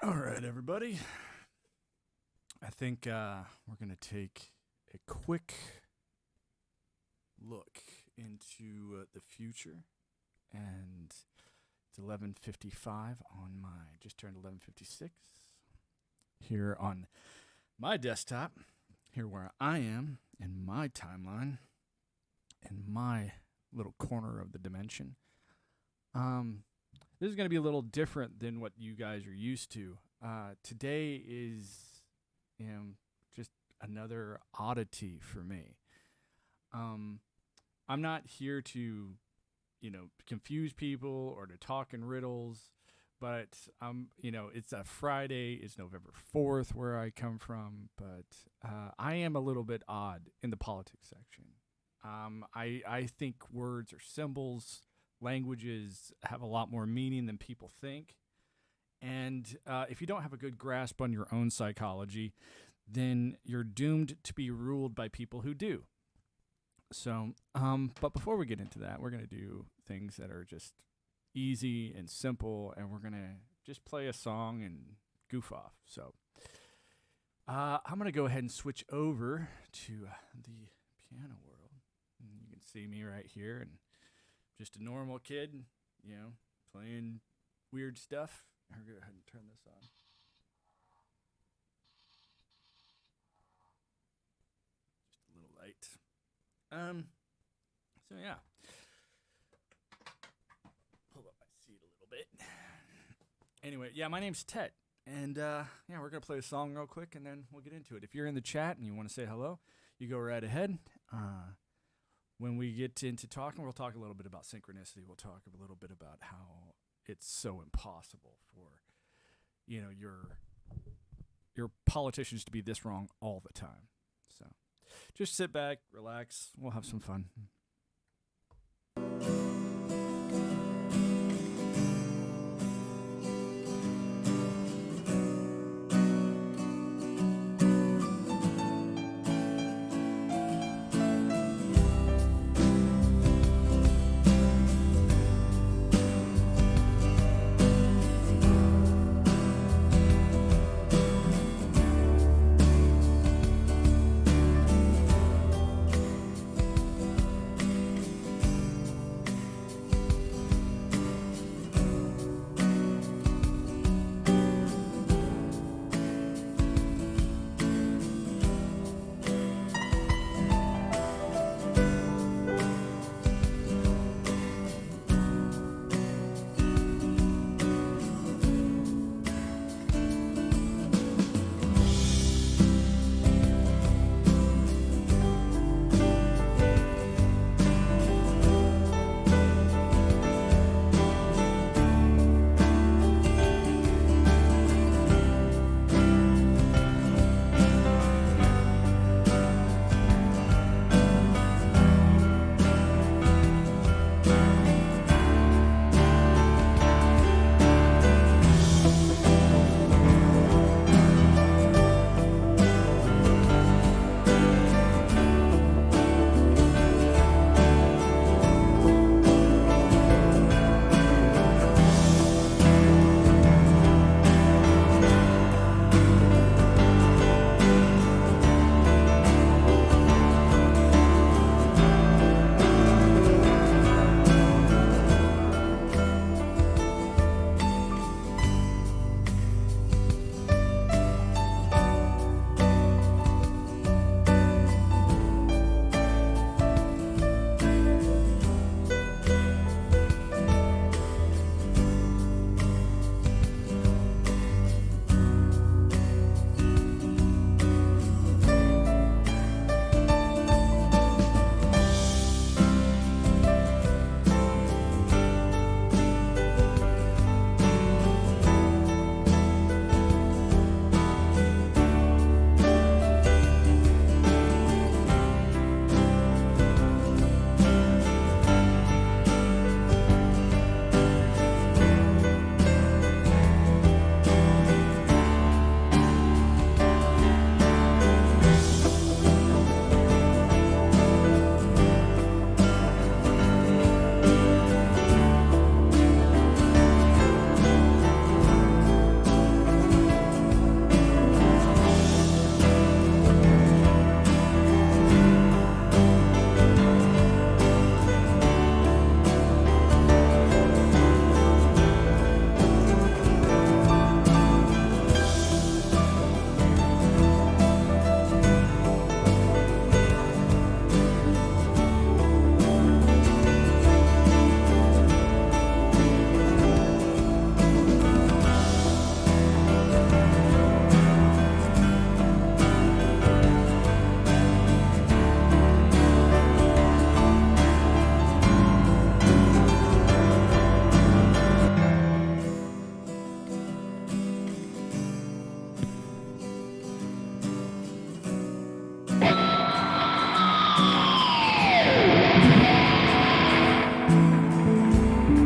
All right, everybody. I think we're going to take a quick look into the future. And it's 11:55 on my, just turned 11:56 here on my desktop, here where I am in my timeline, in my little corner of the dimension. This is going to be a little different than what you guys are used to. Today is just another oddity for me. I'm not here to, confuse people or to talk in riddles, but it's a Friday. It's November 4th where I come from, but I am a little bit odd in the politics section. I think words are symbols. Languages have a lot more meaning than people think. And if you don't have a good grasp on your own psychology, then you're doomed to be ruled by people who do. So, but before we get into that, we're going to do things that are just easy and simple, and we're going to just play a song and goof off. So, I'm going to go ahead and switch over to the piano world. And you can see me right here, and just a normal kid, playing weird stuff. I'll go ahead and turn this on. Just a little light. So yeah. Pull up my seat a little bit. Anyway, yeah, my name's Tet. And we're gonna play a song real quick and then we'll get into it. If you're in the chat and you want to say hello, you go right ahead. When we get into talking, we'll talk a little bit about synchronicity. We'll talk a little bit about how it's so impossible for, your politicians to be this wrong all the time. So just sit back, relax. We'll have some fun.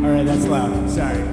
All right, that's loud. Sorry.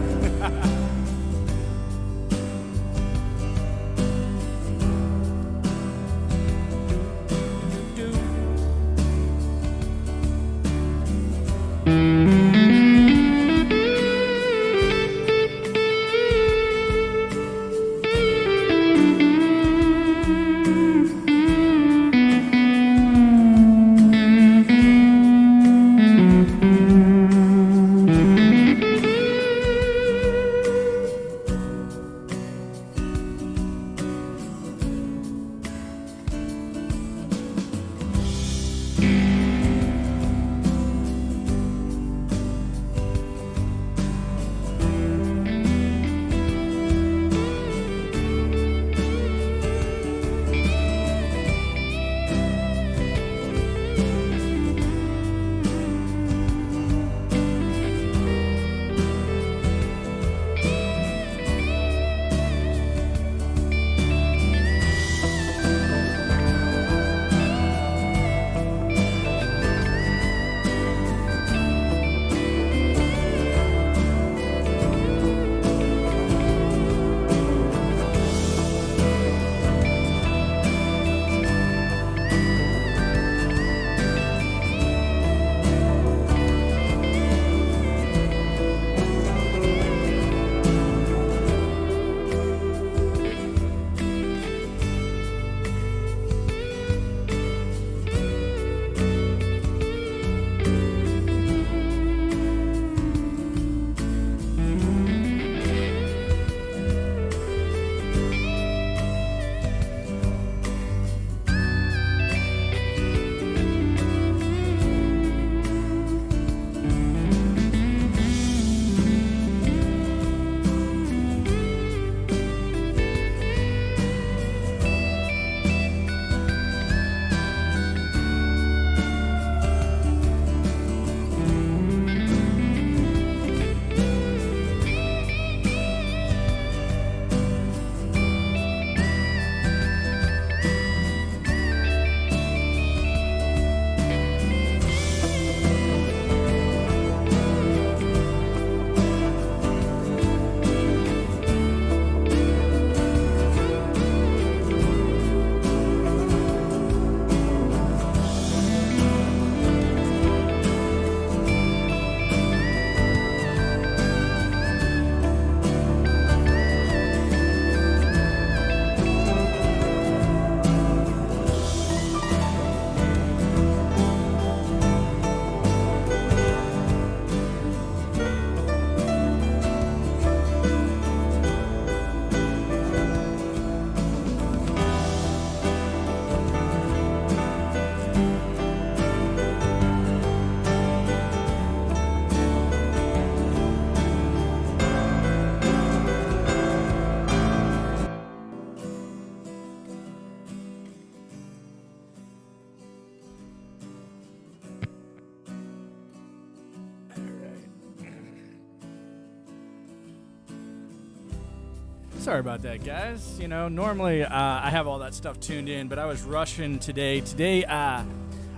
Sorry about that, guys. You know, normally I have all that stuff tuned in, but I was rushing today. Today, a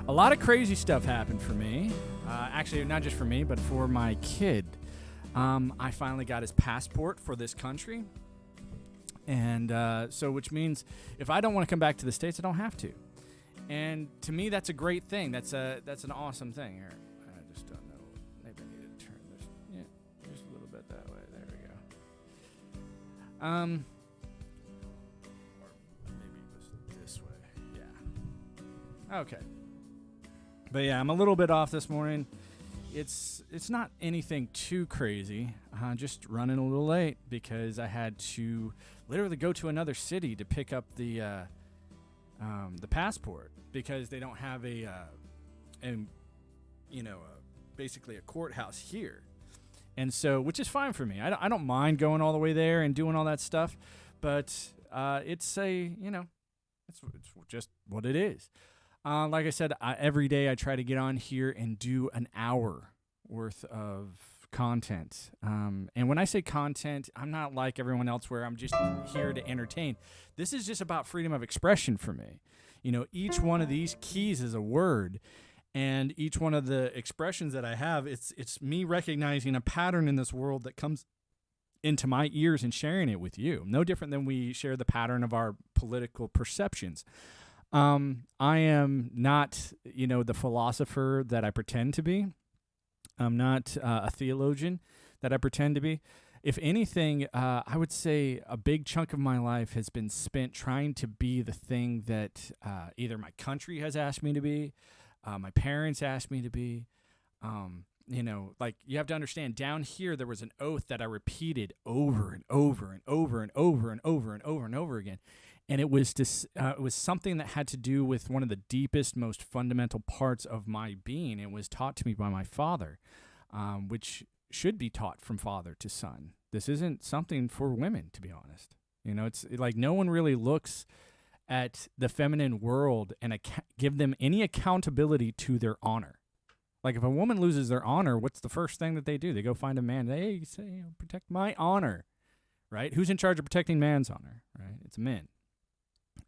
lot of crazy stuff happened for me. Actually, not just for me, but for my kid. I finally got his passport for this country. And so, which means if I don't want to come back to the States, I don't have to. And to me, that's a great thing. That's an awesome thing. Here, I just don't know. Maybe I need to turn this. Yeah, just a little bit that way. There we go. Or maybe it was this way. Yeah. Okay. But yeah, I'm a little bit off this morning. It's not anything too crazy. Just running a little late because I had to literally go to another city to pick up the passport because they don't have basically a courthouse here. And so, which is fine for me. I don't mind going all the way there and doing all that stuff, but it's just what it is. Like I said, every day I try to get on here and do an hour worth of content. And when I say content, I'm not like everyone else where I'm just here to entertain. This is just about freedom of expression for me. You know, each one of these keys is a word. And each one of the expressions that I have, it's me recognizing a pattern in this world that comes into my ears and sharing it with you. No different than we share the pattern of our political perceptions. I am not, the philosopher that I pretend to be. I'm not a theologian that I pretend to be. If anything, I would say a big chunk of my life has been spent trying to be the thing that either my country has asked me to be, my parents asked me to be. Like you have to understand, down here there was an oath that I repeated over and over and over and over and over and over and over again. And it was it was something that had to do with one of the deepest, most fundamental parts of my being. It was taught to me by my father, which should be taught from father to son. This isn't something for women, to be honest. It's like no one really looks at the feminine world and give them any accountability to their honor. Like if a woman loses their honor, what's the first thing that they do? They go find a man. Hey, say, protect my honor, right? Who's in charge of protecting man's honor, right? It's men.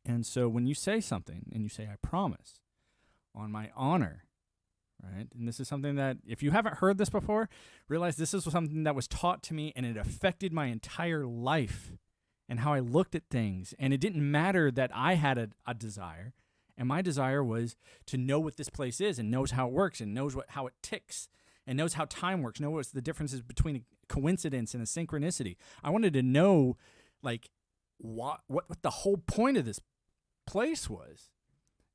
And so when you say something and you say, I promise on my honor, right? And this is something that if you haven't heard this before, realize this is something that was taught to me and it affected my entire life and how I looked at things. And it didn't matter that I had a desire. And my desire was to know what this place is and knows how it works and knows how it ticks and knows how time works, know what's the differences between a coincidence and a synchronicity. I wanted to know, like, what the whole point of this place was,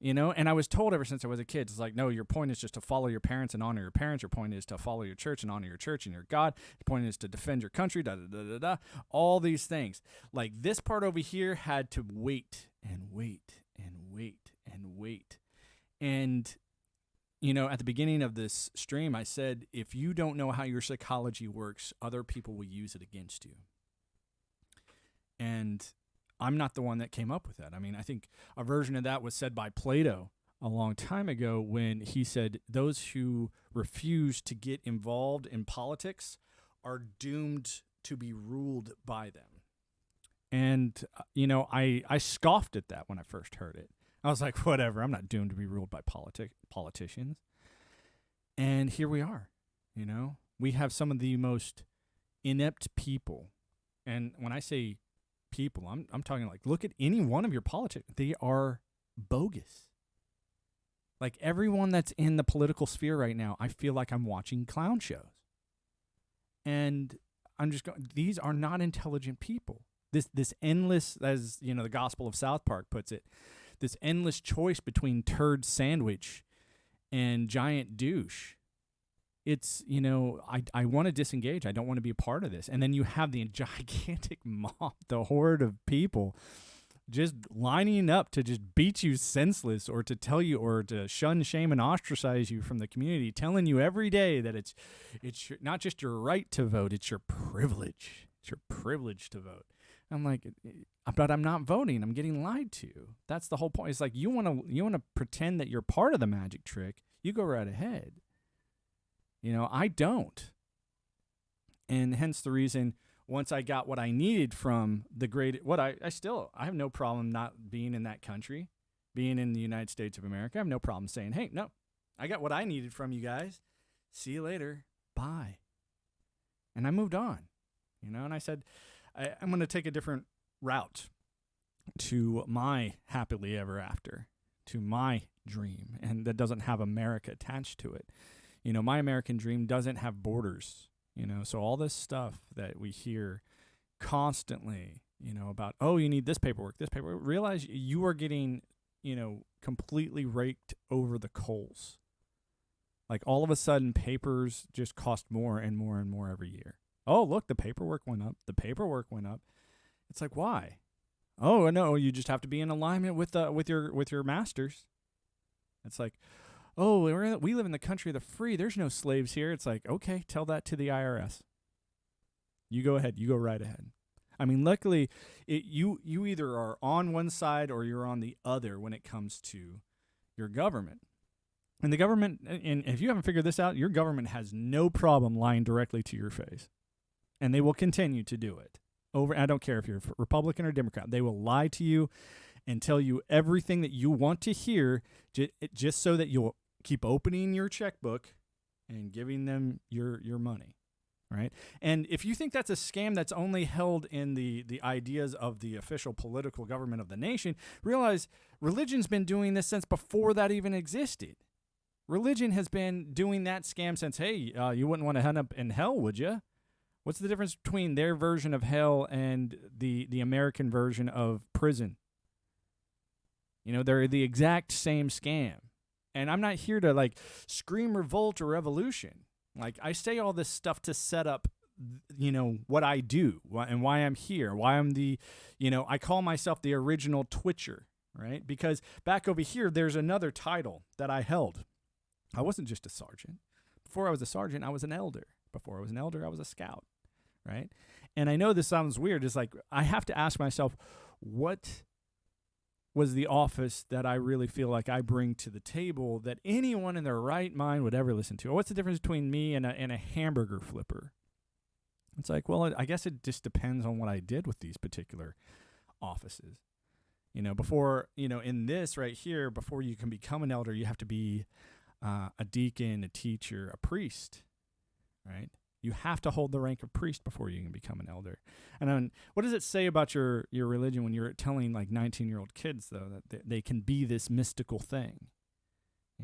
And I was told ever since I was a kid, it's like, no, your point is just to follow your parents and honor your parents. Your point is to follow your church and honor your church and your God. Your point is to defend your country, da-da-da-da-da, all these things. Like this part over here had to wait and wait and wait and wait. And, at the beginning of this stream, I said, if you don't know how your psychology works, other people will use it against you. And I'm not the one that came up with that. I mean, I think a version of that was said by Plato a long time ago when he said those who refuse to get involved in politics are doomed to be ruled by them. And, I scoffed at that when I first heard it. I was like, whatever, I'm not doomed to be ruled by politicians. And here we are, We have some of the most inept people. And when I say people, I'm talking like, look at any one of your politicians. They are bogus. Like everyone that's in the political sphere right now, I feel like I'm watching clown shows. And I'm just going, these are not intelligent people. This endless, as the Gospel of South Park puts it, this endless choice between turd sandwich and giant douche. It's, I want to disengage. I don't want to be a part of this. And then you have the gigantic mob, the horde of people just lining up to just beat you senseless or to tell you or to shun, shame, and ostracize you from the community, telling you every day that it's not just your right to vote, it's your privilege. It's your privilege to vote. I'm like, but I'm not voting. I'm getting lied to. That's the whole point. It's like you want to pretend that you're part of the magic trick. You go right ahead. I don't. And hence the reason once I got what I needed from the great, I have no problem not being in that country, being in the United States of America. I have no problem saying, hey, no, I got what I needed from you guys. See you later. Bye. And I moved on, and I said, I'm going to take a different route to my happily ever after, to my dream. And that doesn't have America attached to it. My American dream doesn't have borders, so all this stuff that we hear constantly, about, oh, you need this paperwork, realize you are getting, completely raked over the coals. Like all of a sudden papers just cost more and more and more every year. Oh, look, the paperwork went up. It's like, why? Oh, no, you just have to be in alignment with your masters. It's like, oh, we live in the country of the free. There's no slaves here. It's like, okay, tell that to the IRS. You go ahead. You go right ahead. I mean, luckily, you either are on one side or you're on the other when it comes to your government. And the government, and if you haven't figured this out, your government has no problem lying directly to your face. And they will continue to do it. I don't care if you're Republican or Democrat. They will lie to you and tell you everything that you want to hear just so that you'll keep opening your checkbook and giving them your money, right? And if you think that's a scam that's only held in the ideas of the official political government of the nation, realize religion's been doing this since before that even existed. Religion has been doing that scam since, hey, you wouldn't want to end up in hell, would you? What's the difference between their version of hell and the American version of prison? You know, they're the exact same scam. And I'm not here to like scream revolt or revolution. Like, I say all this stuff to set up, you know, what I do and why I'm here, why I'm I call myself the original Twitcher, right? Because back over here, there's another title that I held. I wasn't just a sergeant. Before I was a sergeant, I was an elder. Before I was an elder, I was a scout, right? And I know this sounds weird. It's like I have to ask myself, what was the office that I really feel like I bring to the table that anyone in their right mind would ever listen to? Or what's the difference between me and a hamburger flipper? It's like, well, I guess it just depends on what I did with these particular offices. You know, before, in this right here, before you can become an elder, you have to be a deacon, a teacher, a priest, right? You have to hold the rank of priest before you can become an elder. And what does it say about your religion when you're telling like 19-year-old kids, though, that they can be this mystical thing?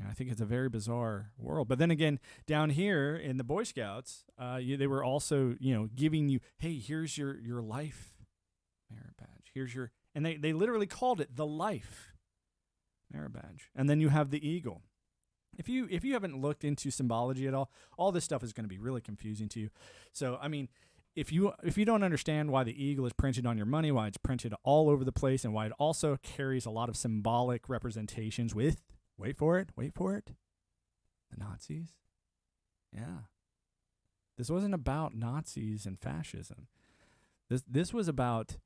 I think it's a very bizarre world. But then again, down here in the Boy Scouts, they were also, giving you, hey, here's your life merit badge. And they literally called it the life merit badge. And then you have the eagle. If you haven't looked into symbology at all this stuff is going to be really confusing to you. So, I mean, if you don't understand why the eagle is printed on your money, why it's printed all over the place, and why it also carries a lot of symbolic representations with, wait for it, the Nazis. Yeah. This wasn't about Nazis and fascism. This was about,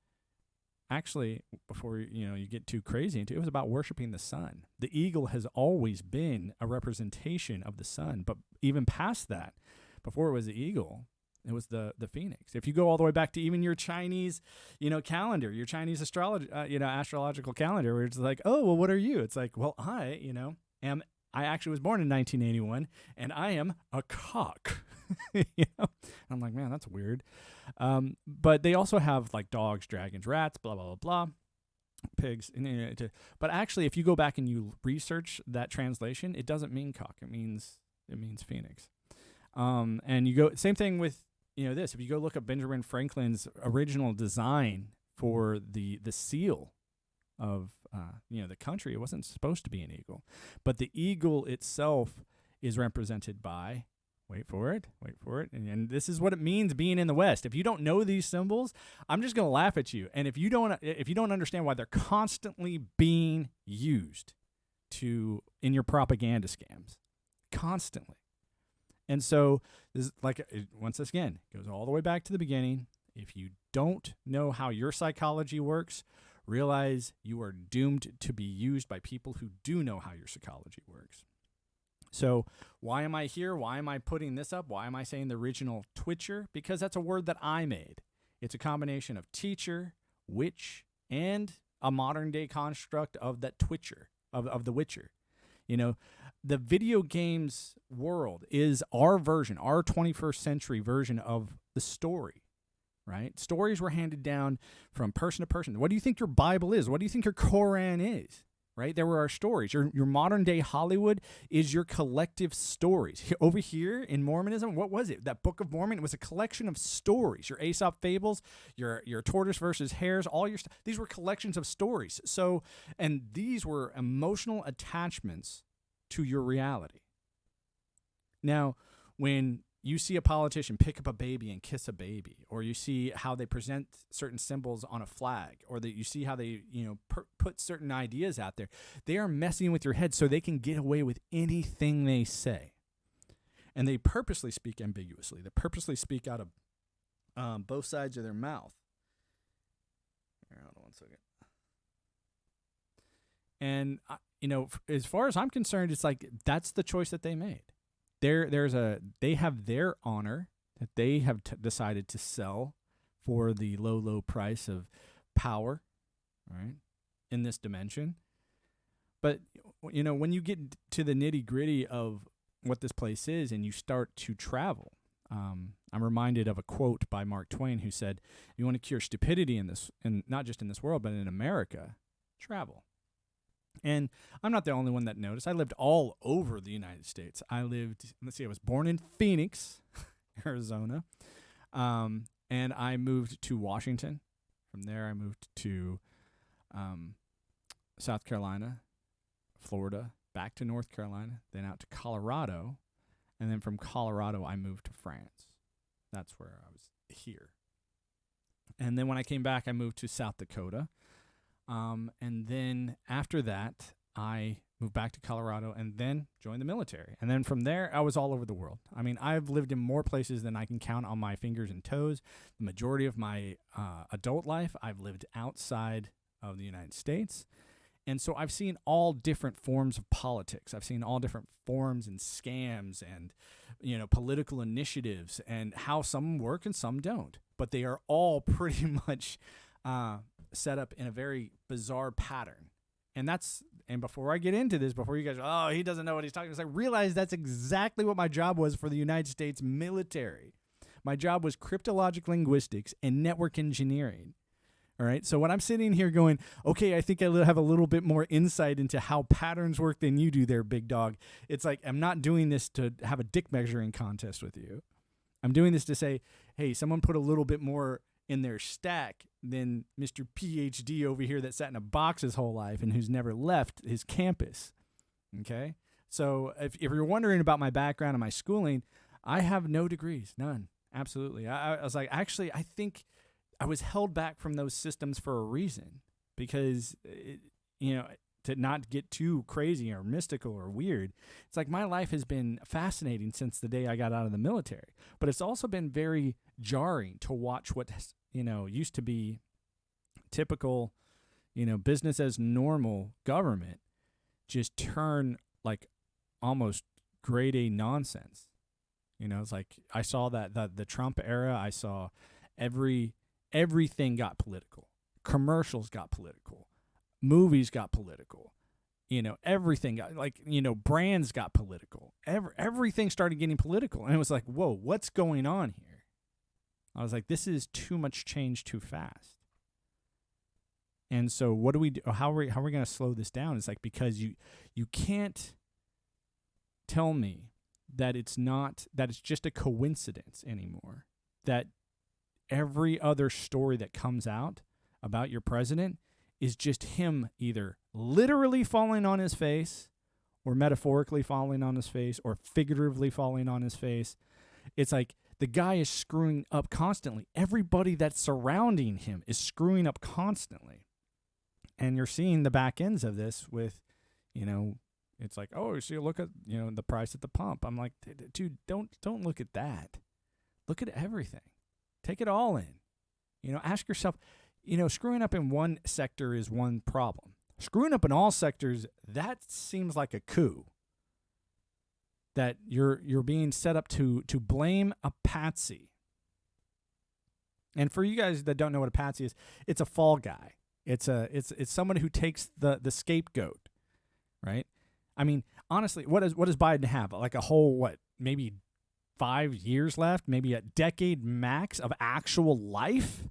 actually, before you get too crazy into it, was about worshiping the sun. The eagle has always been a representation of the sun, but even past that, before it was the eagle, it was the phoenix. If you go all the way back to even your Chinese, calendar, your Chinese astrological calendar, where it's like, oh, well, what are you? It's like, well, I actually was born in 1981, and I am a cock. I'm like, man, that's weird. But they also have like dogs, dragons, rats, blah, blah, blah, blah, pigs. But actually, if you go back and you research that translation, it doesn't mean cock. It means phoenix. And you go, same thing with, this. If you go look up Benjamin Franklin's original design for the seal of, the country, it wasn't supposed to be an eagle. But the eagle itself is represented by, wait for it. And this is what it means being in the West. If you don't know these symbols, I'm just going to laugh at you. And if you don't understand why they're constantly being used in your propaganda scams, constantly. And so this, like, once again, goes all the way back to the beginning. If you don't know how your psychology works, realize you are doomed to be used by people who do know how your psychology works. So why am I here? Why am I putting this up? Why am I saying the original Twitcher? Because that's a word that I made. It's a combination of teacher, witch, and a modern day construct of that Twitcher, of the Witcher. The video games world is our version, our 21st century version of the story, right? Stories were handed down from person to person. What do you think your Bible is? What do you think your Koran is? Right? There were our stories. Your modern day Hollywood is your collective stories. Over here in Mormonism, what was it? That Book of Mormon, it was a collection of stories. Your Aesop fables, your tortoise versus hares, all your these were collections of stories. So, and these were emotional attachments to your reality. Now, when you see a politician pick up a baby and kiss a baby, or you see how they present certain symbols on a flag, or that you see how they, put certain ideas out there, they are messing with your head so they can get away with anything they say. And they purposely speak ambiguously. They purposely speak out of both sides of their mouth. Here, hold on one second. And, as far as I'm concerned, it's like that's the choice that they made. They have their honor that they have decided to sell for the low price of power, right, in this dimension. But, when you get to the nitty gritty of what this place is and you start to travel, I'm reminded of a quote by Mark Twain who said, "You want to cure stupidity and not just in this world, but in America, travel." And I'm not the only one that noticed. I lived all over the United States. I was born in Phoenix, Arizona, and I moved to Washington. From there, I moved to South Carolina, Florida, back to North Carolina, then out to Colorado, and then from Colorado, I moved to France. That's where I was here. And then when I came back, I moved to South Dakota. And then after that, I moved back to Colorado and then joined the military. And then from there, I was all over the world. I mean, I've lived in more places than I can count on my fingers and toes. The majority of my adult life, I've lived outside of the United States. And so I've seen all different forms of politics. I've seen all different forms and scams and, political initiatives and how some work and some don't. But they are all pretty much set up in a very bizarre pattern. And before I get into this, before you guys, he doesn't know what he's talking about, I realize that's exactly what my job was for the United States military. My job was cryptologic linguistics and network engineering. All right. So when I'm sitting here going, okay, I think I have a little bit more insight into how patterns work than you do there, big dog. It's like, I'm not doing this to have a dick measuring contest with you. I'm doing this to say, hey, someone put a little bit more in their stack than Mr. PhD over here that sat in a box his whole life and who's never left his campus. Okay. So if you're wondering about my background and my schooling, I have no degrees, none. Absolutely. I was like, actually, I think I was held back from those systems for a reason because, to not get too crazy or mystical or weird. It's like my life has been fascinating since the day I got out of the military, but it's also been very jarring to watch what, used to be typical, business as normal government just turn like almost grade A nonsense. It's like I saw that the Trump era, I saw everything got political. Commercials got political. Movies got political. Everything got brands got political. Everything started getting political. And it was like, whoa, what's going on here? I was like, this is too much change too fast. And so what do we do? How are we going to slow this down? It's like, because you can't tell me that it's just a coincidence anymore. That every other story that comes out about your president is just him either literally falling on his face or metaphorically falling on his face or figuratively falling on his face. It's like the guy is screwing up constantly. Everybody that's surrounding him is screwing up constantly. And you're seeing the back ends of this with, it's like, oh, so you look at, the price at the pump. I'm like, dude, don't look at that. Look at everything. Take it all in. Ask yourself, screwing up in one sector is one problem. Screwing up in all sectors, that seems like a coup. That you're being set up to blame a patsy. And for you guys that don't know what a patsy is, it's a fall guy. It's somebody who takes the scapegoat, right? I mean, honestly, what does Biden have? Like a whole maybe 5 years left, maybe a decade max of actual life?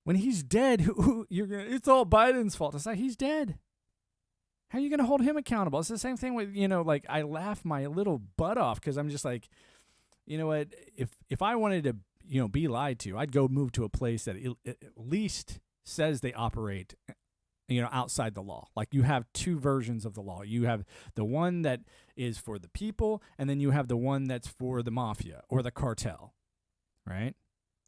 When he's dead, it's all Biden's fault. It's like, he's dead. How are you going to hold him accountable? It's the same thing with, I laugh my little butt off because I'm just like, you know what? If I wanted to, be lied to, I'd go move to a place that at least says they operate, outside the law. Like, you have two versions of the law. You have the one that is for the people, and then you have the one that's for the mafia or the cartel, right?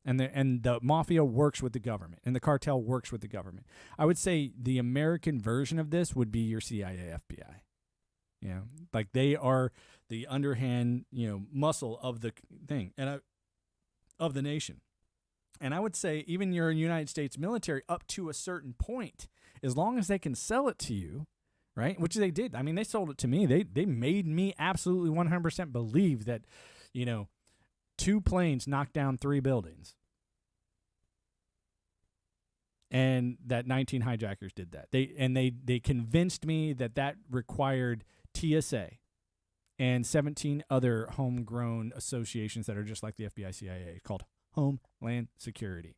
And the mafia works with the government, and the cartel works with the government. I would say the American version of this would be your CIA, FBI. Like they are the underhand, muscle of the thing and of the nation. And I would say even your United States military up to a certain point, as long as they can sell it to you, right? Which they did. I mean, they sold it to me. They made me absolutely 100% believe that, 2 planes knocked down 3 buildings. and that 19 hijackers did that. They convinced me that required TSA and 17 other homegrown associations that are just like the FBI, CIA, called Homeland Security.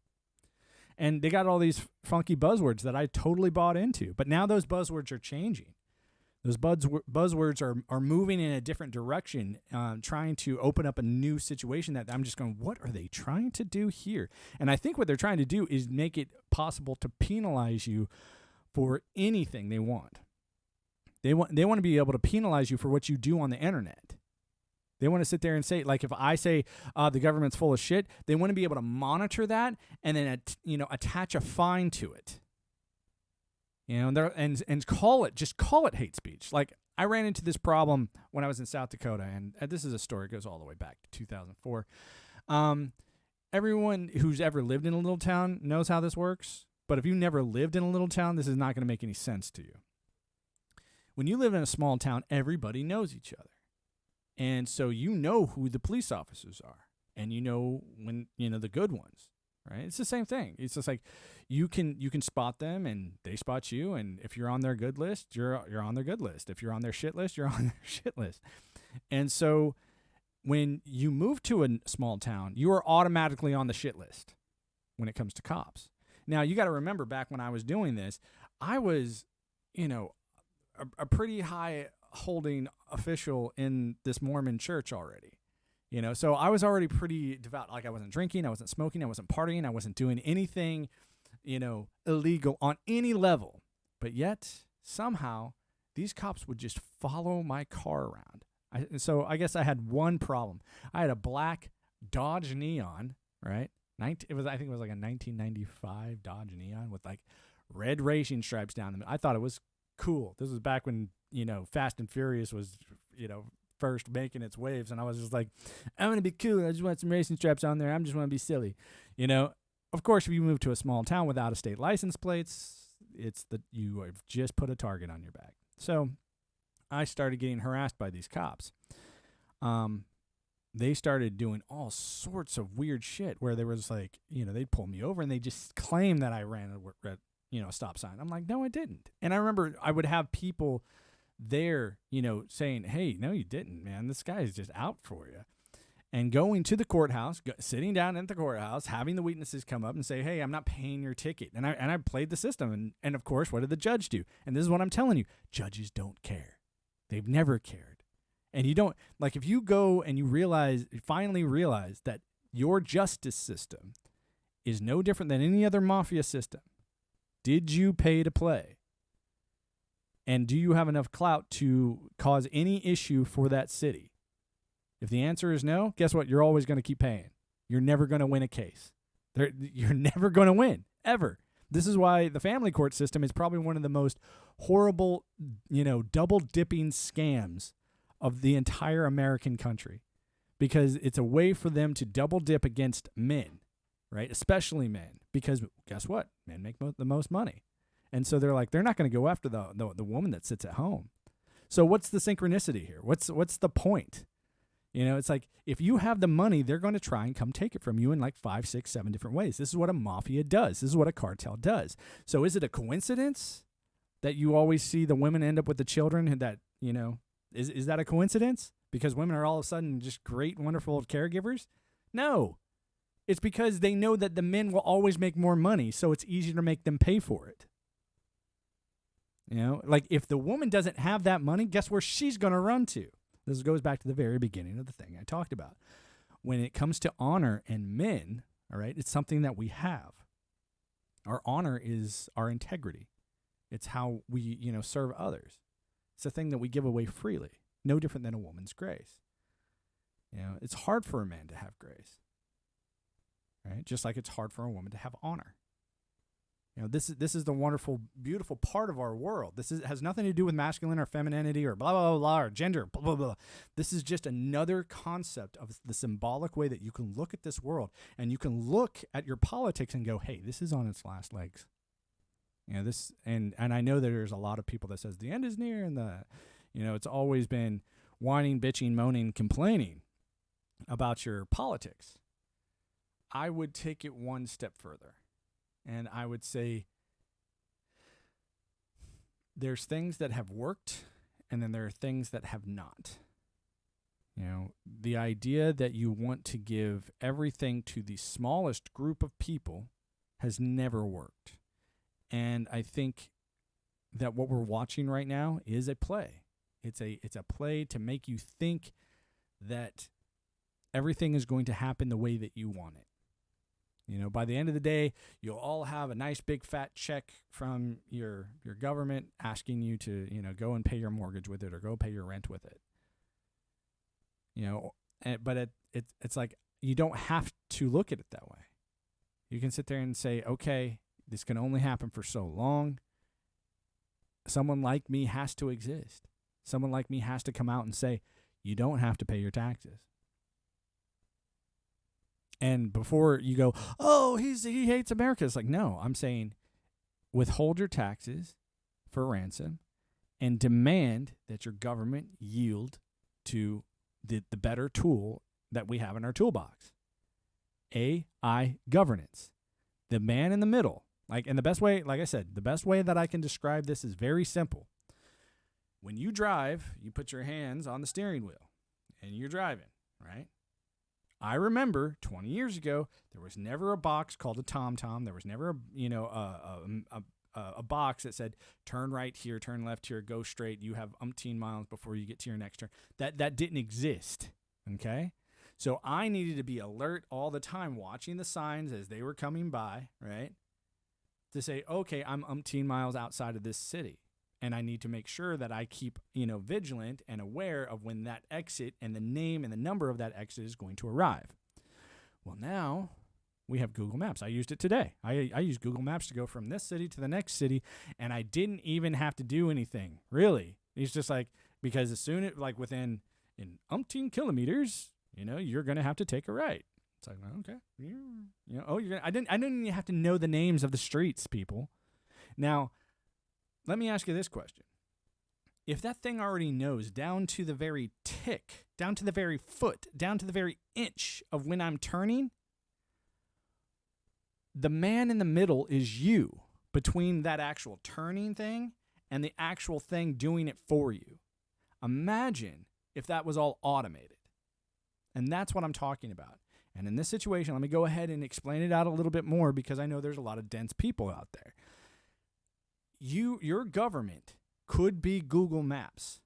And they got all these funky buzzwords that I totally bought into. But now those buzzwords are changing. Those buzzwords are moving in a different direction, trying to open up a new situation that I'm just going, what are they trying to do here? And I think what they're trying to do is make it possible to penalize you for anything they want. They want to be able to penalize you for what you do on the internet. They want to sit there and say, like, if I say the government's full of shit, they want to be able to monitor that and then attach a fine to it. And call it hate speech. Like, I ran into this problem when I was in South Dakota, and this is a story that goes all the way back to 2004. Everyone who's ever lived in a little town knows how this works, but if you never lived in a little town, this is not going to make any sense to you. When you live in a small town, everybody knows each other. And so you know who the police officers are, and when the good ones, right? It's the same thing. It's just like you can spot them, and they spot you, and if you're on their good list, you're on their good list. If you're on their shit list, you're on their shit list. And so when you move to a small town, you are automatically on the shit list when it comes to cops. Now, you got to remember, back when I was doing this, I was, a pretty high holding official in this Mormon church already. So I was already pretty devout. Like, I wasn't drinking, I wasn't smoking, I wasn't partying, I wasn't doing anything, illegal on any level. But yet, somehow, these cops would just follow my car around. So I guess I had one problem. I had a black Dodge Neon, right? I think it was like a 1995 Dodge Neon with like red racing stripes down them. I thought it was cool. This was back when, Fast and Furious was, first making its waves, and I was just like, I'm going to be cool. I just want some racing straps on there. I'm just want to be silly. Of course, if you move to a small town without a state license plates, you have just put a target on your back. So I started getting harassed by these cops. They started doing all sorts of weird shit where there was like, they'd pull me over and they just claim that I ran a stop sign. I'm like, no, I didn't. And I remember I would have people there, saying, hey, no, you didn't, man. This guy is just out for you. And going to the courthouse, sitting down at the courthouse, having the witnesses come up and say, hey, I'm not paying your ticket. And I played the system. And of course, what did the judge do? And this is what I'm telling you. Judges don't care. They've never cared. And you don't, like, if you go and you finally realize that your justice system is no different than any other mafia system. Did you pay to play? And do you have enough clout to cause any issue for that city? If the answer is no, guess what? You're always going to keep paying. You're never going to win a case. You're never going to win, ever. This is why the family court system is probably one of the most horrible, double-dipping scams of the entire American country, because it's a way for them to double-dip against men, right? Especially men, because guess what? Men make the most money. And so they're not going to go after the woman that sits at home. So what's the synchronicity here? What's the point? It's like, if you have the money, they're going to try and come take it from you in like 5, 6, 7 different ways. This is what a mafia does. This is what a cartel does. So is it a coincidence that you always see the women end up with the children? And that, is that a coincidence? Because women are all of a sudden just great, wonderful caregivers? No. It's because they know that the men will always make more money, so it's easier to make them pay for it. Like, if the woman doesn't have that money, guess where she's going to run to? This goes back to the very beginning of the thing I talked about. When it comes to honor and men, all right, it's something that we have. Our honor is our integrity. It's how we, serve others. It's a thing that we give away freely, no different than a woman's grace. It's hard for a man to have grace, right? Just like it's hard for a woman to have honor. This is the wonderful, beautiful part of our world. This has nothing to do with masculine or femininity or blah, blah, blah, blah, or gender, blah, blah, blah. This is just another concept of the symbolic way that you can look at this world, and you can look at your politics and go, hey, this is on its last legs. And I know that there's a lot of people that says the end is near, and it's always been whining, bitching, moaning, complaining about your politics. I would take it one step further. And I would say there's things that have worked, and then there are things that have not. You know, the idea that you want to give everything to the smallest group of people has never worked. And I think that what we're watching right now is a play. It's a play to make you think that everything is going to happen the way that you want it. You know, by the end of the day, you'll all have a nice big fat check from your government asking you to, you know, go and pay your mortgage with it or go pay your rent with it. You know, but it's like you don't have to look at it that way. You can sit there and say, okay, this can only happen for so long. Someone like me has to exist. Someone like me has to come out and say, you don't have to pay your taxes. And before you go, oh, he hates America. It's like, no, I'm saying withhold your taxes for ransom and demand that your government yield to the better tool that we have in our toolbox. AI governance. The man in the middle. And the best way, like I said, the best way that I can describe this is very simple. When you drive, you put your hands on the steering wheel and you're driving, right? I remember 20 years ago, there was never a box called a TomTom. There was never a box that said, turn right here, turn left here, go straight. You have umpteen miles before you get to your next turn. That didn't exist, okay? So I needed to be alert all the time, watching the signs as they were coming by, right? To say, okay, I'm umpteen miles outside of this city. And I need to make sure that I keep, vigilant and aware of when that exit and the name and the number of that exit is going to arrive. Well, now we have Google Maps. I used it today. I used Google Maps to go from this city to the next city, and I didn't even have to do anything, really. It's just because as soon as, within in umpteen kilometers, you're going to have to take a right. It's like, okay. I didn't even have to know the names of the streets, people. Now, let me ask you this question. If that thing already knows down to the very tick, down to the very foot, down to the very inch of when I'm turning, the man in the middle is you between that actual turning thing and the actual thing doing it for you. Imagine if that was all automated. And that's what I'm talking about. And in this situation, let me go ahead and explain it out a little bit more because I know there's a lot of dense people out there. Your government could be Google Maps,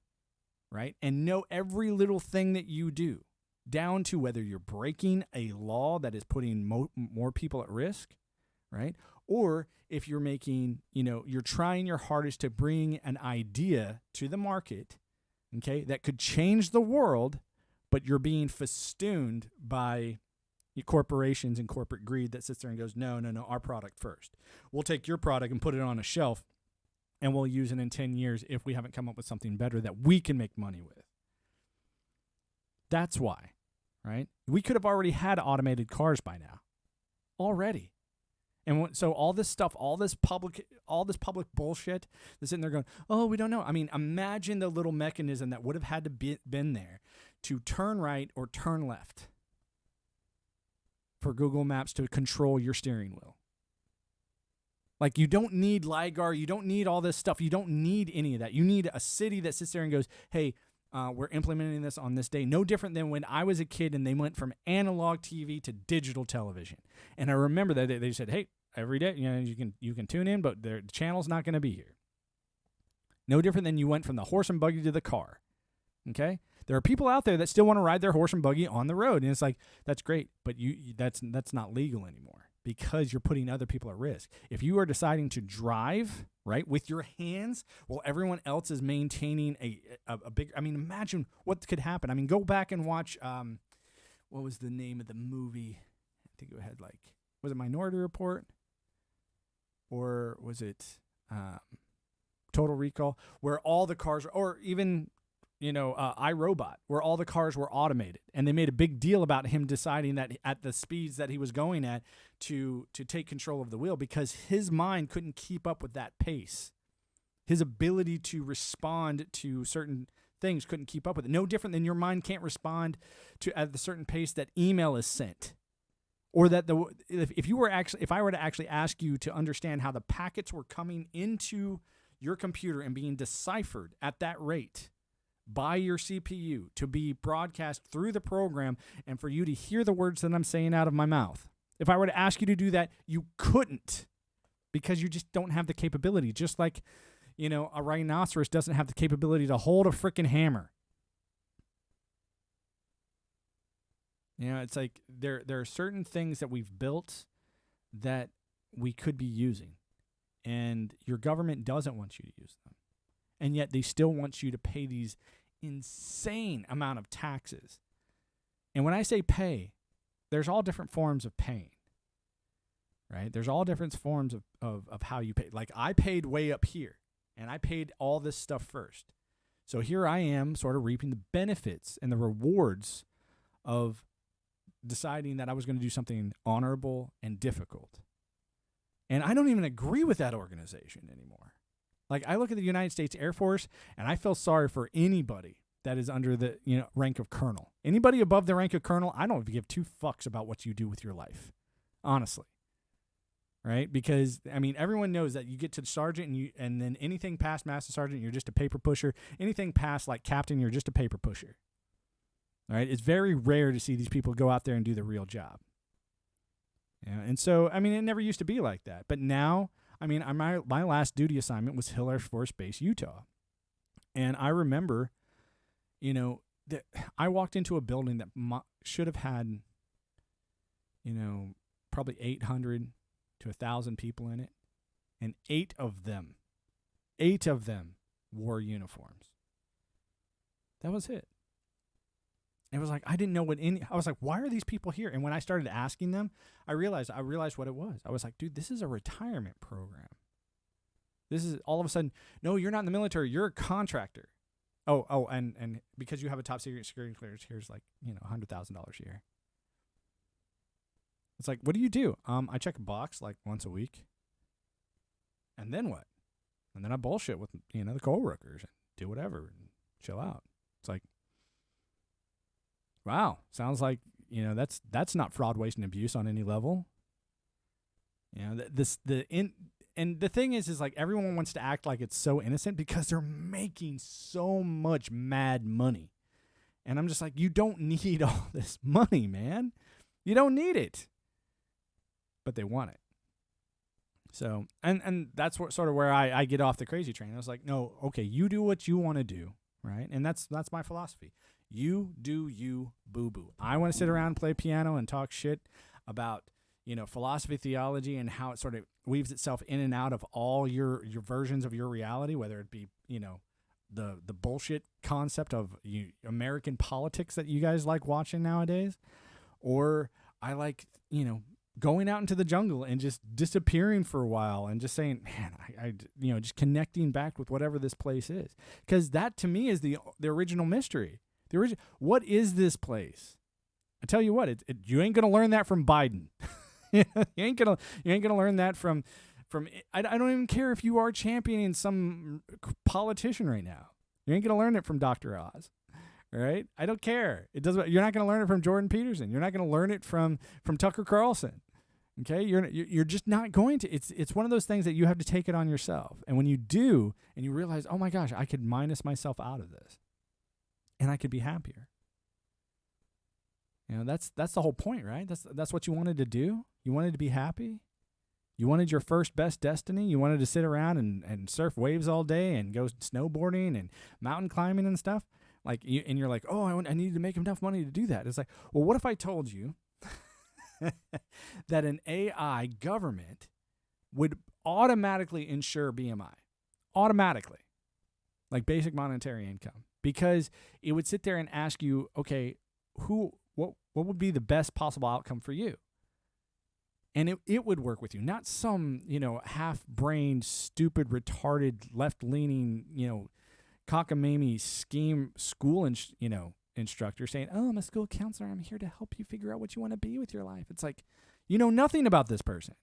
right? And know every little thing that you do, down to whether you're breaking a law that is putting more people at risk, right? Or if you're making, you're trying your hardest to bring an idea to the market, okay, that could change the world, but you're being festooned by corporations and corporate greed that sits there and goes, no, our product first. We'll take your product and put it on a shelf, and we'll use it in 10 years if we haven't come up with something better that we can make money with. That's why, right? We could have already had automated cars by now. Already. And so all this stuff, all this public bullshit that's sitting there going, oh, we don't know. I mean, imagine the little mechanism that would have had to been there to turn right or turn left for Google Maps to control your steering wheel. You don't need LiDAR. You don't need all this stuff. You don't need any of that. You need a city that sits there and goes, hey, we're implementing this on this day. No different than when I was a kid and they went from analog TV to digital television. And I remember that they said, hey, every day, you can tune in, but the channel's not going to be here. No different than you went from the horse and buggy to the car. Okay? There are people out there that still want to ride their horse and buggy on the road. And it's like, that's great, but that's not legal anymore. Because you're putting other people at risk. If you are deciding to drive, right, with your hands while everyone else is maintaining a big, imagine what could happen. Go back and watch, what was the name of the movie? I think it had was it Minority Report? Or was it Total Recall? Where all the cars, or even, iRobot, where all the cars were automated. And they made a big deal about him deciding that at the speeds that he was going at to take control of the wheel because his mind couldn't keep up with that pace. His ability to respond to certain things couldn't keep up with it. No different than your mind can't respond to at the certain pace that email is sent Or that if I were to actually ask you to understand how the packets were coming into your computer and being deciphered at that rate by your CPU to be broadcast through the program and for you to hear the words that I'm saying out of my mouth. If I were to ask you to do that, you couldn't, because you just don't have the capability. Just like, a rhinoceros doesn't have the capability to hold a freaking hammer. It's like there are certain things that we've built that we could be using, and your government doesn't want you to use them. And yet they still want you to pay these insane amount of taxes. And when I say pay, there's all different forms of paying, right? There's all different forms of how you pay. Like, I paid way up here, and I paid all this stuff first. So here I am sort of reaping the benefits and the rewards of deciding that I was going to do something honorable and difficult. And I don't even agree with that organization anymore. Like, I look at the United States Air Force, and I feel sorry for anybody that is under the rank of colonel. Anybody above the rank of colonel, I don't give two fucks about what you do with your life, honestly. Right? Because, everyone knows that you get to the sergeant, and then anything past master sergeant, you're just a paper pusher. Anything past, like, captain, you're just a paper pusher. All right? It's very rare to see these people go out there and do the real job. And so, it never used to be like that. But now, my last duty assignment was Hill Air Force Base, Utah. And I remember, that I walked into a building that should have had, probably 800 to 1,000 people in it. And 8 of them wore uniforms. That was it. It was like, I didn't know I was like, why are these people here? And when I started asking them, I realized what it was. I was like, dude, this is a retirement program. This is all of a sudden, no, you're not in the military. You're a contractor. And because you have a top secret security clearance, here's like, $100,000 a year. It's like, what do you do? I check a box like once a week. And then what? And then I bullshit with, the coworkers and do whatever and chill out. It's like, wow, sounds like, that's not fraud, waste, and abuse on any level. And the thing is like, everyone wants to act like it's so innocent because they're making so much mad money. And I'm just like, you don't need all this money, man. You don't need it. But they want it. So, and that's sort of where I get off the crazy train. I was like, no, okay, you do what you want to do, right? And that's my philosophy. You do you, boo-boo. I want to sit around and play piano and talk shit about, philosophy, theology, and how it sort of weaves itself in and out of all your versions of your reality, whether it be, the bullshit concept of American politics that you guys like watching nowadays, or I like, going out into the jungle and just disappearing for a while and just saying, man, I just connecting back with whatever this place is. Because that, to me, is the original mystery. What is this place? I tell you what, you ain't gonna learn that from Biden. you ain't gonna learn that from. I don't even care if you are championing some politician right now. You ain't gonna learn it from Dr. Oz. All right, I don't care. It doesn't. You're not gonna learn it from Jordan Peterson. You're not gonna learn it from Tucker Carlson. Okay, you're just not going to. It's one of those things that you have to take it on yourself. And when you do, and you realize, oh my gosh, I could minus myself out of this. And I could be happier. That's the whole point, right? That's what you wanted to do. You wanted to be happy. You wanted your first best destiny. You wanted to sit around and surf waves all day and go snowboarding and mountain climbing and stuff. And you're like, oh, I need to make enough money to do that. It's like, well, what if I told you that an AI government would automatically insure BMI? Automatically. Like basic monetary income. Because it would sit there and ask you, okay, what would be the best possible outcome for you? And it would work with you, not some, half-brained, stupid, retarded, left-leaning, cockamamie scheme school, instructor saying, oh, I'm a school counselor. I'm here to help you figure out what you want to be with your life. It's like, you know nothing about this person.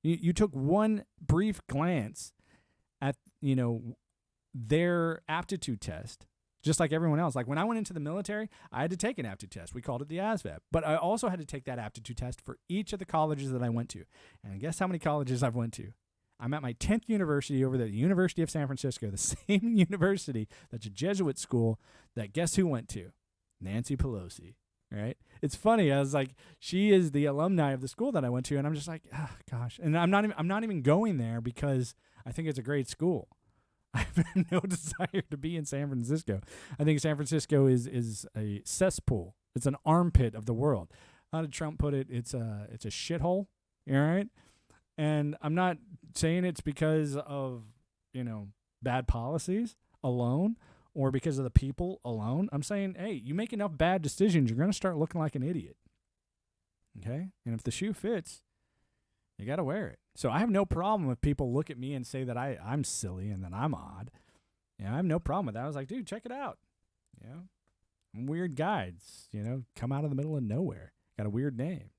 You took one brief glance at, their aptitude test, just like everyone else. Like when I went into the military, I had to take an aptitude test. We called it the ASVAB. But I also had to take that aptitude test for each of the colleges that I went to. And guess how many colleges I've went to? I'm at my 10th university over there, the University of San Francisco, the same university that's a Jesuit school that guess who went to? Nancy Pelosi, right? It's funny. I was like, she is the alumni of the school that I went to, and I'm just like, oh, gosh. And I'm not even going there because I think it's a great school. I have no desire to be in San Francisco. I think San Francisco is a cesspool. It's an armpit of the world. How did Trump put it? It's a shithole. All right. And I'm not saying it's because of, bad policies alone or because of the people alone. I'm saying, hey, you make enough bad decisions, you're going to start looking like an idiot. Okay? And if the shoe fits, you got to wear it. So I have no problem if people look at me and say that I'm silly and that I'm odd. I have no problem with that. I was like, dude, check it out. I'm weird guides, come out of the middle of nowhere. Got a weird name.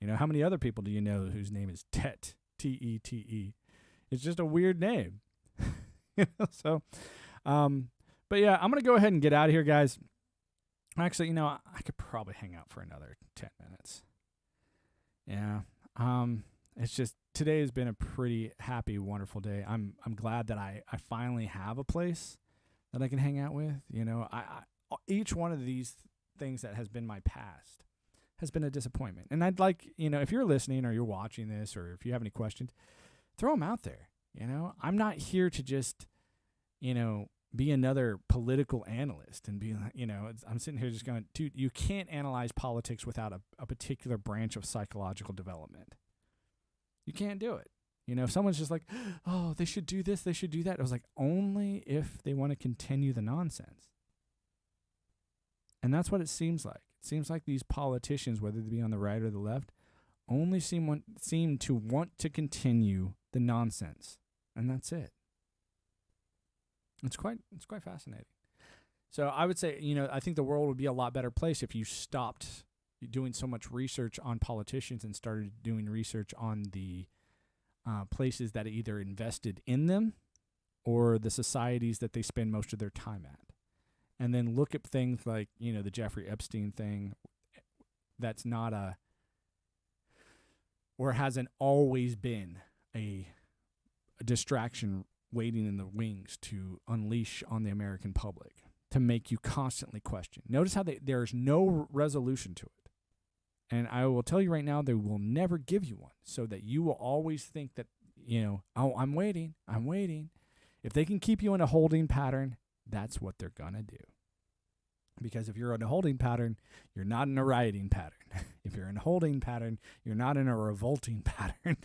How many other people do you know whose name is Tet, T-E-T-E? It's just a weird name. So, but yeah, I'm going to go ahead and get out of here, guys. Actually, I could probably hang out for another 10 minutes. Yeah. It's just, today has been a pretty happy, wonderful day. I'm glad that I finally have a place that I can hang out with. Each one of these things that has been my past has been a disappointment. And I'd like, if you're listening or you're watching this or if you have any questions, throw them out there. I'm not here to just, be another political analyst and be like, I'm sitting here just going, dude, you can't analyze politics without a particular branch of psychological development. You can't do it. If someone's just like, oh, they should do this, they should do that. I was like, only if they want to continue the nonsense. And that's what it seems like. It seems like these politicians, whether they be on the right or the left, only seem to want to continue the nonsense. And that's it. It's quite fascinating. So I would say, I think the world would be a lot better place if you stopped doing so much research on politicians and started doing research on the places that either invested in them or the societies that they spend most of their time at. And then look at things like, the Jeffrey Epstein thing that's not or hasn't always been a distraction waiting in the wings to unleash on the American public, to make you constantly question. Notice how there's no resolution to it. And I will tell you right now, they will never give you one, so that you will always think that, oh, I'm waiting. If they can keep you in a holding pattern, that's what they're going to do. Because if you're in a holding pattern, you're not in a rioting pattern. If you're in a holding pattern, you're not in a revolting pattern,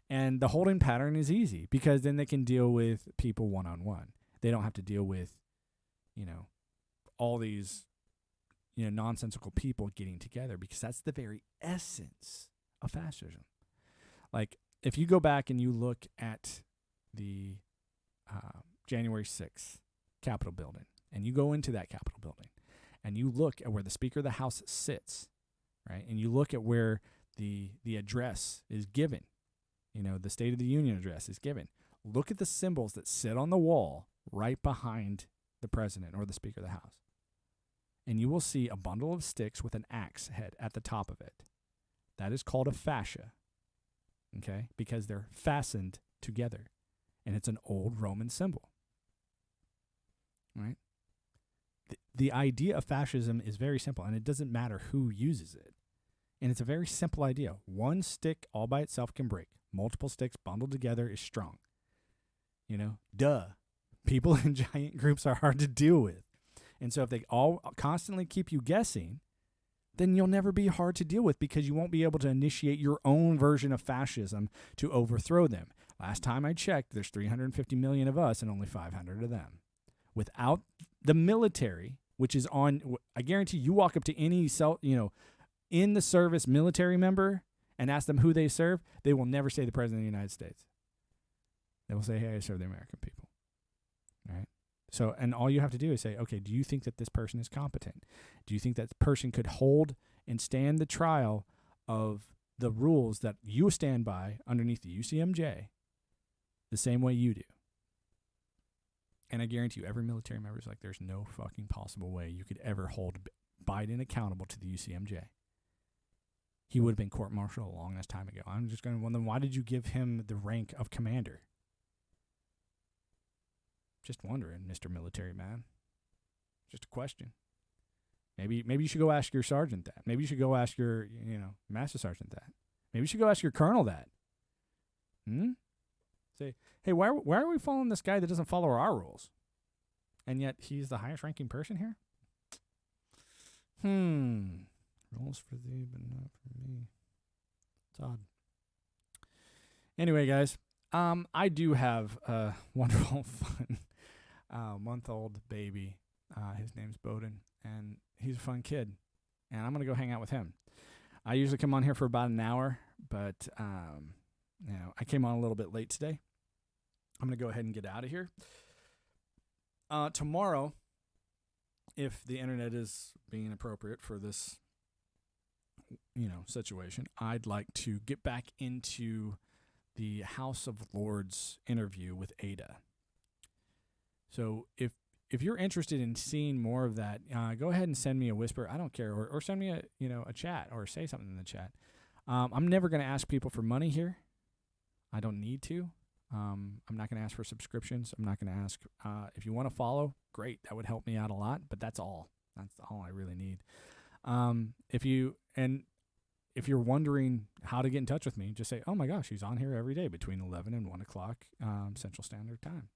And the holding pattern is easy because then they can deal with people one-on-one. They don't have to deal with, all these, nonsensical people getting together, because that's the very essence of fascism. Like, if you go back and you look at the January 6th Capitol building, and you go into that Capitol building, and you look at where the Speaker of the House sits, right, and you look at where the address is given, the State of the Union address is given, look at the symbols that sit on the wall right behind the president or the Speaker of the House. And you will see a bundle of sticks with an axe head at the top of it. That is called a fascia, okay, because they're fastened together. And it's an old Roman symbol, right? The idea of fascism is very simple, and it doesn't matter who uses it. And it's a very simple idea. One stick all by itself can break. Multiple sticks bundled together is strong. Duh. People in giant groups are hard to deal with. And so if they all constantly keep you guessing, then you'll never be hard to deal with, because you won't be able to initiate your own version of fascism to overthrow them. Last time I checked, there's 350 million of us and only 500 of them. Without the military, which is I guarantee you walk up to any in the service military member and ask them who they serve, they will never say the President of the United States. They will say, hey, I serve the American people. All right? So, and all you have to do is say, okay, do you think that this person is competent? Do you think that person could hold and stand the trial of the rules that you stand by underneath the UCMJ the same way you do? And I guarantee you, every military member is like, there's no fucking possible way you could ever hold Biden accountable to the UCMJ. He would have been court-martialed a long ass time ago. I'm just going to wonder, why did you give him the rank of commander? Just wondering, Mr. Military Man. Just a question. Maybe you should go ask your sergeant that. Maybe you should go ask your, master sergeant that. Maybe you should go ask your colonel that. Say, hey, why are we following this guy that doesn't follow our rules? And yet he's the highest ranking person here? Rules for thee, but not for me. It's odd. Anyway, guys, I do have a wonderful, fun month-old baby. His name's Bowden, and he's a fun kid. And I'm going to go hang out with him. I usually come on here for about an hour, but I came on a little bit late today. I'm going to go ahead and get out of here. Tomorrow, if the internet is being appropriate for this, situation, I'd like to get back into the House of Lords interview with Ada. So if you're interested in seeing more of that, go ahead and send me a whisper. I don't care, or send me a chat, or say something in the chat. I'm never going to ask people for money here. I don't need to. I'm not going to ask for subscriptions. I'm not going to ask if you want to follow. Great, that would help me out a lot. But that's all. That's all I really need. If you're wondering how to get in touch with me, just say, "Oh my gosh, he's on here every day between 11 and 1 o'clock Central Standard Time."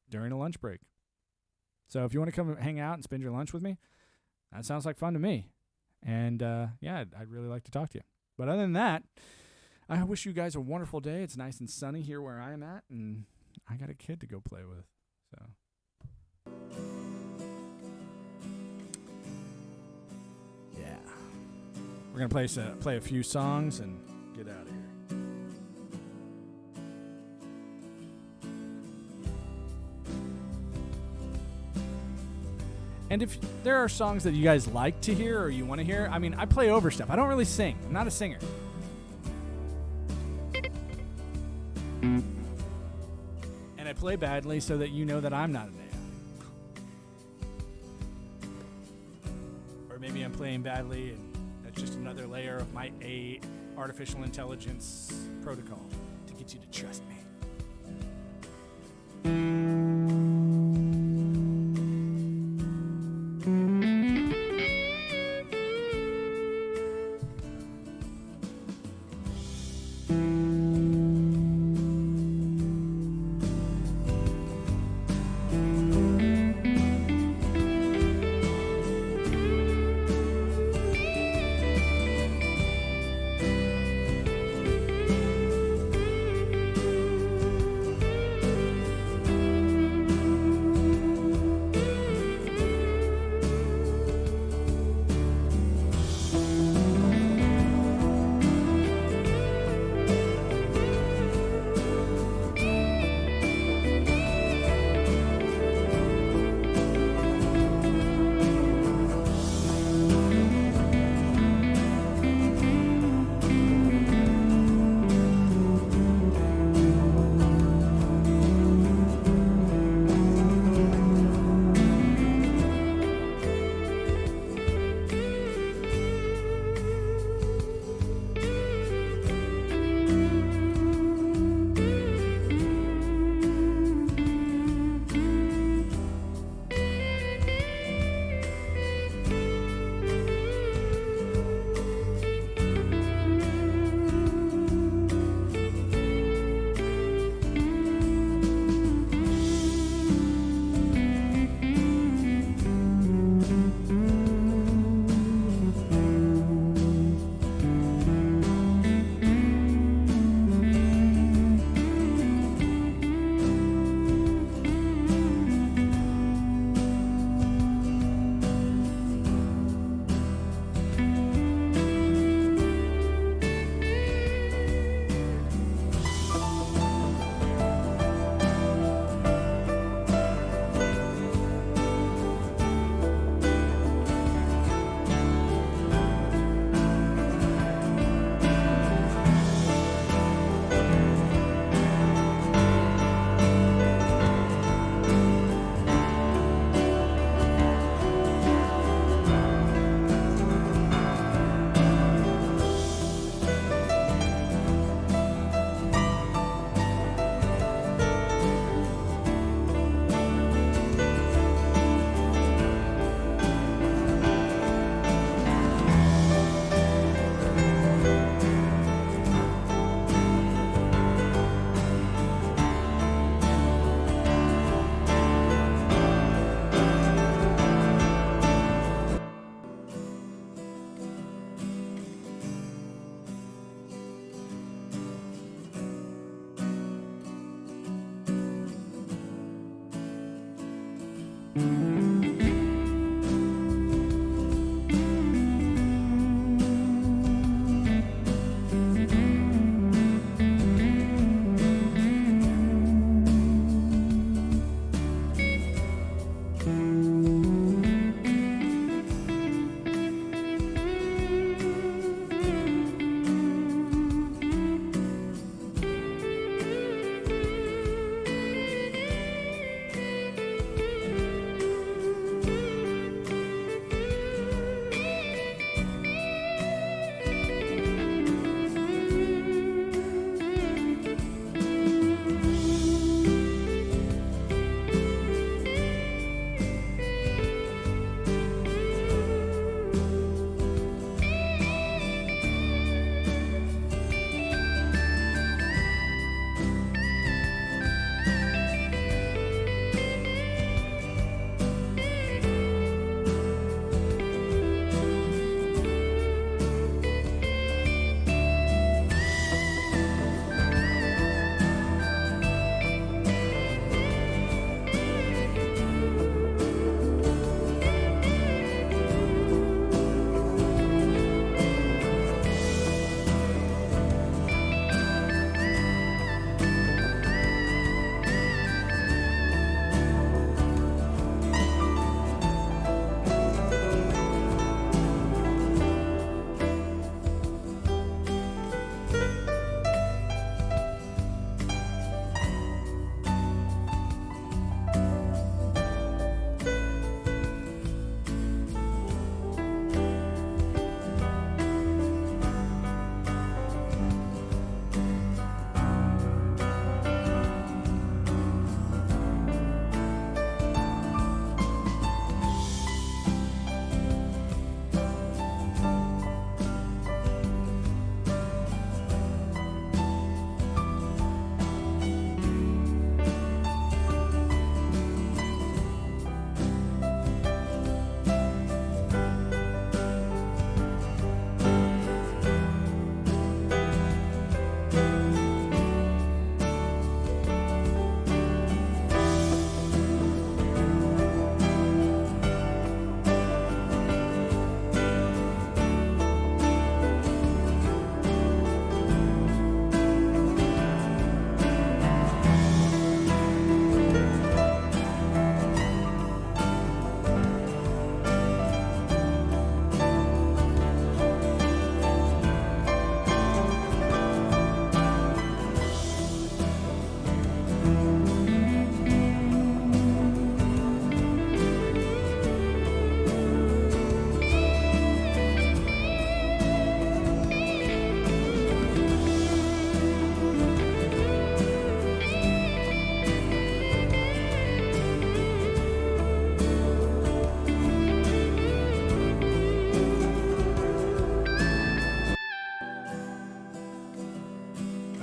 During a lunch break. So if you want to come hang out and spend your lunch with me, that sounds like fun to me. And I'd really like to talk to you. But other than that, I wish you guys a wonderful day. It's nice and sunny here where I am at, and I got a kid to go play with. So, yeah. We're going to play a few songs and get out of here. And if there are songs that you guys like to hear or you want to hear, I play over stuff. I don't really sing. I'm not a singer. And I play badly so that you know that I'm not an AI. Or maybe I'm playing badly and that's just another layer of my artificial intelligence protocol to get you to trust me.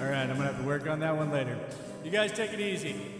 All right, I'm gonna have to work on that one later. You guys take it easy.